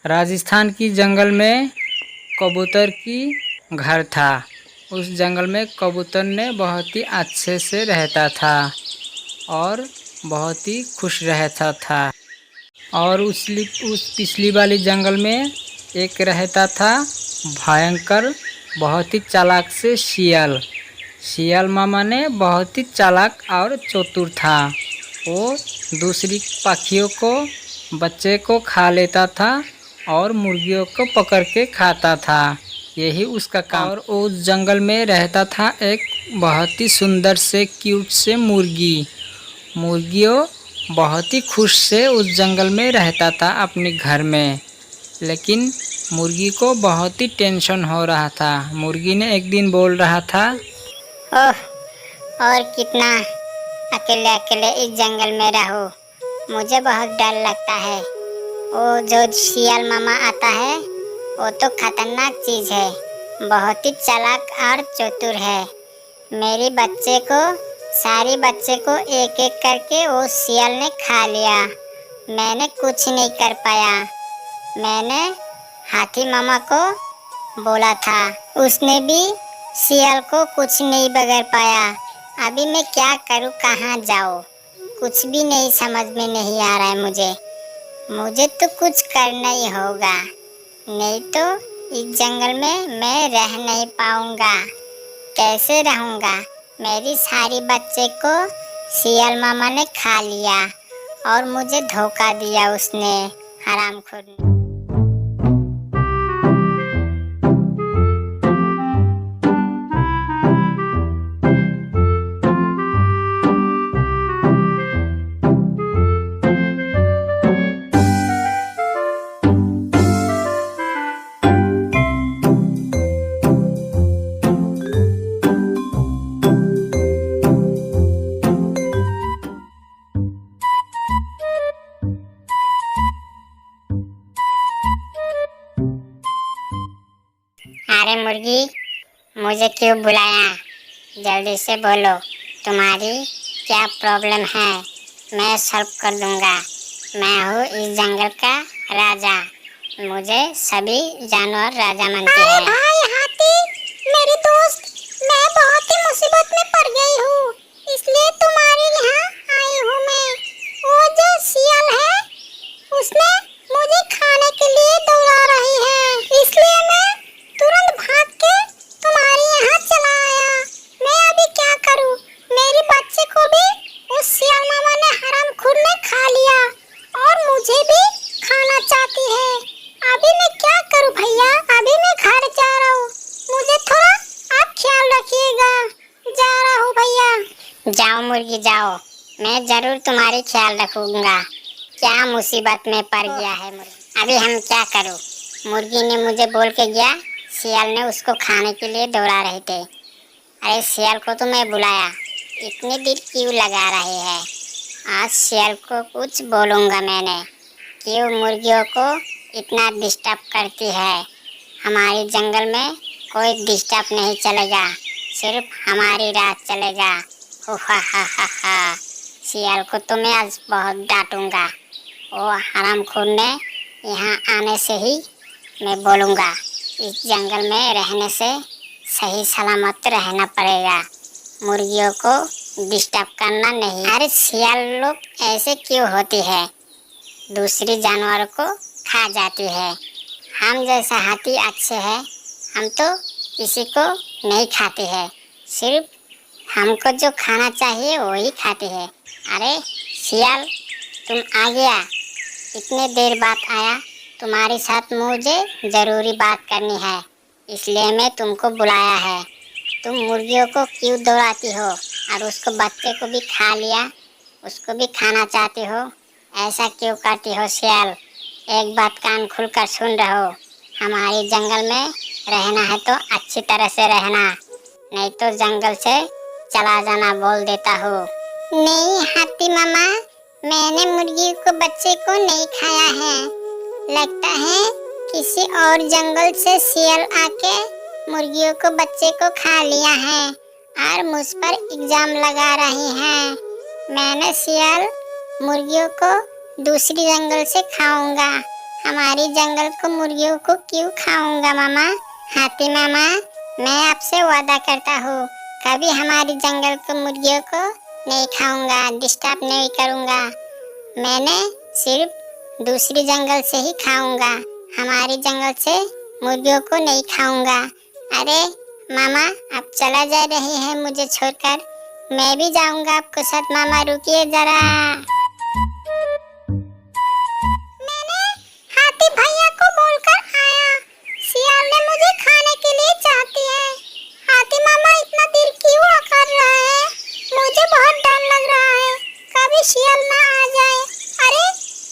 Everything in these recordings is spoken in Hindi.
राजस्थान की जंगल में कबूतर की घर था। उस जंगल में कबूतर ने बहुत ही अच्छे से रहता था और बहुत ही खुश रहता था। और उस पिछली वाली जंगल में एक रहता था भयंकर बहुत ही चालाक से शियाल। शियाल मामा ने बहुत ही चालाक और चतुर था। वो दूसरी पक्षियों को बच्चे को खा लेता था और मुर्गियों को पकड़ के खाता था। यही उसका काम। और उस जंगल में रहता था एक बहुत ही सुंदर से क्यूट से मुर्गियों बहुत ही खुश से उस जंगल में रहता था अपने घर में। लेकिन मुर्गी को बहुत ही टेंशन हो रहा था। मुर्गी ने एक दिन बोल रहा था, ओह, और कितना अकेले अकेले इस जंगल में रहूं, मुझे बहुत डर लगता है। वो जो शियाल मामा आता है वो तो खतरनाक चीज है, बहुत ही चालाक और चतुर है। मेरी सारी बच्चे को एक एक करके वो शियाल ने खा लिया। मैंने कुछ नहीं कर पाया। मैंने हाथी मामा को बोला था, उसने भी शियाल को कुछ नहीं बगैर पाया। अभी मैं क्या करूं, कहाँ जाऊं, कुछ भी नहीं समझ में नहीं आ रहा है मुझे तो कुछ करना ही होगा, नहीं तो इस जंगल में मैं रह नहीं पाऊंगा। कैसे रहूंगा? मेरी सारी बच्चे को शियाल मामा ने खा लिया और मुझे धोखा दिया उसने, हरामखोर ने। अरे मुर्गी, मुझे क्यों बुलाया? जल्दी से बोलो, तुम्हारी क्या प्रॉब्लम है? मैं सॉल्व कर दूंगा। मैं हूँ इस जंगल का राजा। मुझे सभी जानवर राजा मानते हैं। भाई हाथी, मेरे दोस्त, मैं बहुत ही मुसीबत में पड़ गई हूँ, इसलिए तुम्हारे यहाँ आई हूँ मैं। वो जो शियाल है, उसने मुझे खाने के लिए दौड़ा रही है, इसलिए मैं तुरंत भाग के तुम्हारे यहाँ चला आया। मैं अभी क्या करूं? मेरे बच्चे को भी उस शियाल मामा ने हरामखोर ने खा लिया और मुझे भी खाना चाहती है। अभी मैं क्या करूं भैया? अभी मैं घर जा रहा हूँ, मुझे थोड़ा आप ख्याल रखिएगा। जा रहा हूँ भैया। जाओ मुर्गी जाओ, मैं जरूर तुम्हारी ख्याल रखूंगा। क्या मुसीबत में पड़ गया है मुर्गी, अभी हम क्या करूं? मुर्गी ने मुझे बोल के गया, शियाल ने उसको खाने के लिए दौड़ा रहे थे। अरे शियाल को तो मैं बुलाया, इतनी देर क्यों लगा रहे हैं? आज शियाल को कुछ बोलूंगा मैंने, क्यों मुर्गियों को इतना डिस्टर्ब करती है। हमारे जंगल में कोई डिस्टर्ब नहीं चलेगा, सिर्फ हमारी रात चलेगा। हो हा। शियाल को तो मैं आज बहुत डांटूंगा। वो हरामखोर ने यहाँ आने से ही मैं बोलूँगा, इस जंगल में रहने से सही सलामत रहना पड़ेगा, मुर्गियों को डिस्टर्ब करना नहीं। अरे शियाल लोग ऐसे क्यों होती है, दूसरी जानवरों को खा जाती है। हम जैसा हाथी अच्छे हैं, हम तो किसी को नहीं खाते हैं, सिर्फ हमको जो खाना चाहिए वही खाते हैं। अरे शियाल, तुम आ गया, इतने देर बाद आया। तुम्हारे साथ मुझे ज़रूरी बात करनी है, इसलिए मैं तुमको बुलाया है। तुम मुर्गियों को क्यों दौड़ाती हो और उसको बच्चे को भी खा लिया, उसको भी खाना चाहती हो? ऐसा क्यों करती हो शियाल? एक बात कान खुलकर सुन रहो, हमारे जंगल में रहना है तो अच्छी तरह से रहना, नहीं तो जंगल से चला जाना बोल देता हूँ। नहीं हाथी मामा, मैंने मुर्गी को बच्चे को नहीं खाया है। लगता है किसी और जंगल से शियाल आके मुर्गियों को बच्चे को खा लिया है और मुझ पर इल्जाम लगा रही है। मैंने शियाल मुर्गियों को दूसरी जंगल से खाऊंगा, हमारी जंगल को मुर्गियों को क्यों खाऊंगा मामा। हाथी मामा, मैं आपसे वादा करता हूँ कभी हमारी जंगल को मुर्गियों को नहीं खाऊंगा, डिस्टर्ब नहीं करूंगा। मैंने सिर्फ दूसरी जंगल से ही खाऊंगा, हमारी जंगल से मुर्गियों को नहीं खाऊंगा। अरे मामा, आप चला जा रहे हैं मुझे छोड़कर, मैं भी जाऊंगा आपके साथ। मामा रुकिए जरा। मैंने हाथी भैया को बोलकर आया, सियाल ने मुझे खाने के लिए चाहती है। हाथी मामा इतना देर क्यों कर रहा है, मुझे बहुत डर लग रहा है कभी सियाल ना आ जाए। अरे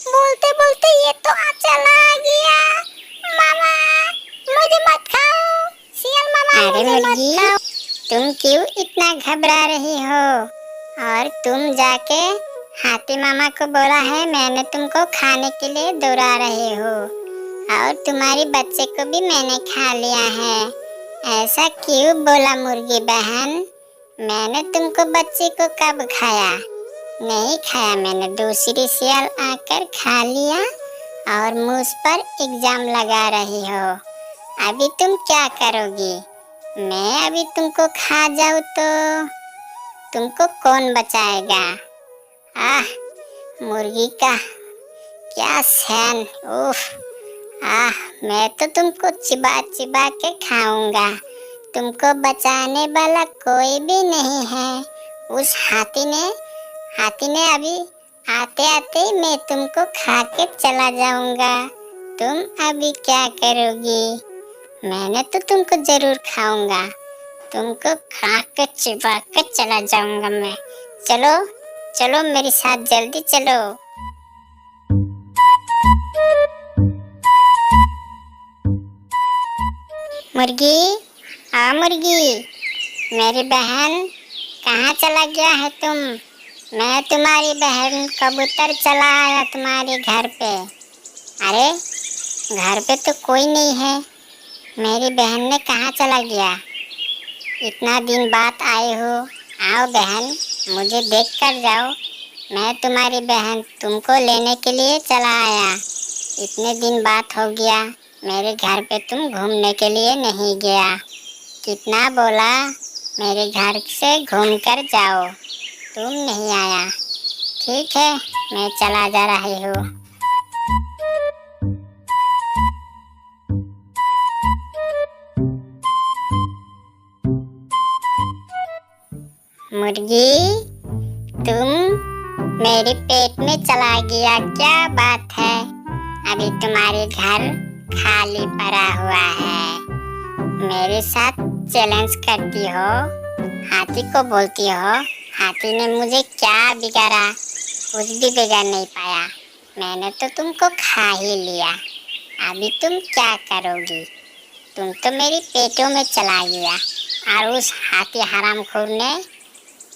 बोलते बोलते ये तो चला गया। मामा मुझे मत खाओ, सियाल मामा मुझे मत खाओ। तुम क्यों इतना घबरा रही हो, और तुम जाके हाथी मामा को बोला है मैंने तुमको खाने के लिए दौड़ा रहे हो, और तुम्हारी बच्चे को भी मैंने खा लिया है। ऐसा क्यों बोला मुर्गी बहन, मैंने तुमको बच्चे को कब खाया, नहीं खाया मैंने। दूसरी सियाल आकर खा लिया और मुझ पर इल्जाम लगा रही हो। अभी तुम क्या करोगी, मैं अभी तुमको खा जाऊँ तो तुमको कौन बचाएगा। आह, मुर्गी का क्या सैन, उफ। मैं तो तुमको चिबा चिबा के खाऊंगा, तुमको बचाने वाला कोई भी नहीं है। उस हाथी ने अभी आते आते मैं तुमको खा के चला जाऊंगा। तुम अभी क्या करोगी, मैंने तो तुमको जरूर खाऊंगा, तुमको खा के चिबा के चला जाऊंगा मैं। चलो चलो मेरे साथ, जल्दी चलो। मुर्गी, मुर्गी, मेरी बहन कहाँ चला गया है तुम। मैं तुम्हारी बहन कबूतर चला आया तुम्हारे घर पे। अरे घर पे तो कोई नहीं है, मेरी बहन ने कहाँ चला गया। इतना दिन बाद आए हो, आओ बहन मुझे देख कर जाओ। मैं तुम्हारी बहन तुमको लेने के लिए चला आया। इतने दिन बाद हो गया मेरे घर पे तुम घूमने के लिए नहीं गया। कितना बोला मेरे घर से घूम कर जाओ, तुम नहीं आया। ठीक है, मैं चला जा रही हूँ। मुर्गी, तुम मेरे पेट में चला गया, क्या बात है। अभी तुम्हारे घर खाली पड़ा हुआ है, मेरे साथ चैलेंज करती हो, हाथी को बोलती हो। हाथी ने मुझे क्या बिगाड़ा, कुछ भी बिगाड़ नहीं पाया, मैंने तो तुमको खा ही लिया। अभी तुम क्या करोगी, तुम तो मेरी पेटों में चला गया। और उस हाथी हरामखोर ने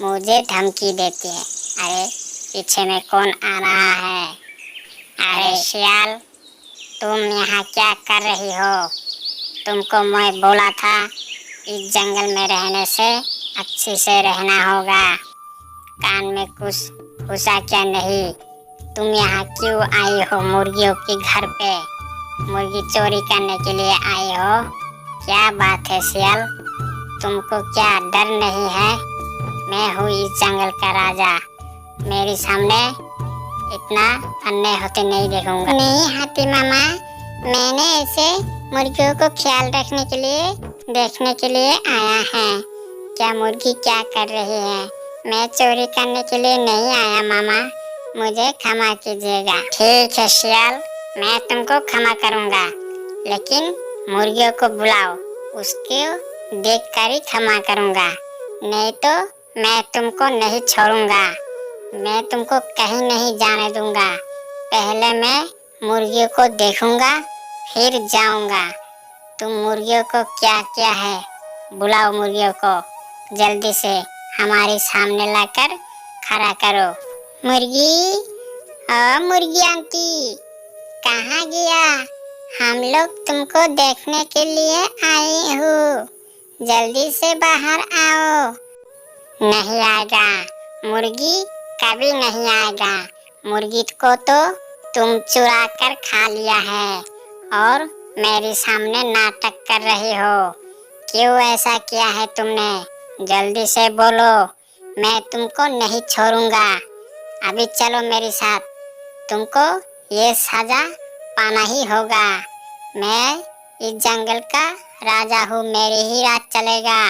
मुझे धमकी देती है। अरे पीछे में कौन आ रहा है। अरे सियाल, तुम यहाँ क्या कर रही हो, तुमको मैं बोला था इस जंगल में रहने से अच्छे से रहना होगा, कान में कुछ घुसा क्या नहीं। तुम यहाँ क्यों आई हो मुर्गियों के घर पे, मुर्गी चोरी करने के लिए आई हो। क्या बात है सियाल, तुमको क्या डर नहीं है। मैं हूँ इस जंगल का राजा, मेरे सामने इतना अन्याय होते नहीं देखूंगा। नहीं हाथी मामा, मैंने ऐसे मुर्गियों को ख्याल रखने के लिए देखने के लिए आया है, क्या मुर्गी क्या कर रही है। मैं चोरी करने के लिए नहीं आया मामा, मुझे क्षमा कीजिएगा। ठीक है सियाल, मैं तुमको क्षमा करूंगा, लेकिन मुर्गियों को बुलाओ, उसको देख कर ही क्षमा करूंगा, नहीं तो मैं तुमको नहीं छोड़ूंगा, मैं तुमको कहीं नहीं जाने दूंगा। पहले मैं मुर्गियों को देखूंगा फिर जाऊंगा। तुम मुर्गियों को क्या क्या है, बुलाओ मुर्गियों को, जल्दी से हमारे सामने लाकर खड़ा करो। मुर्गी, मुर्गी आंटी कहाँ गया, हम लोग तुमको देखने के लिए आए हो, जल्दी से बाहर आओ। नहीं आएगा, मुर्गी कभी नहीं आएगा, मुर्गी को तो तुम चुरा कर खा लिया है और मेरे सामने नाटक कर रही हो। क्यों ऐसा किया है तुमने? जल्दी से बोलो, मैं तुमको नहीं छोड़ूंगा। अभी चलो मेरे साथ, तुमको ये सजा पाना ही होगा। मैं इस जंगल का राजा हूँ, मेरी ही राज चलेगा।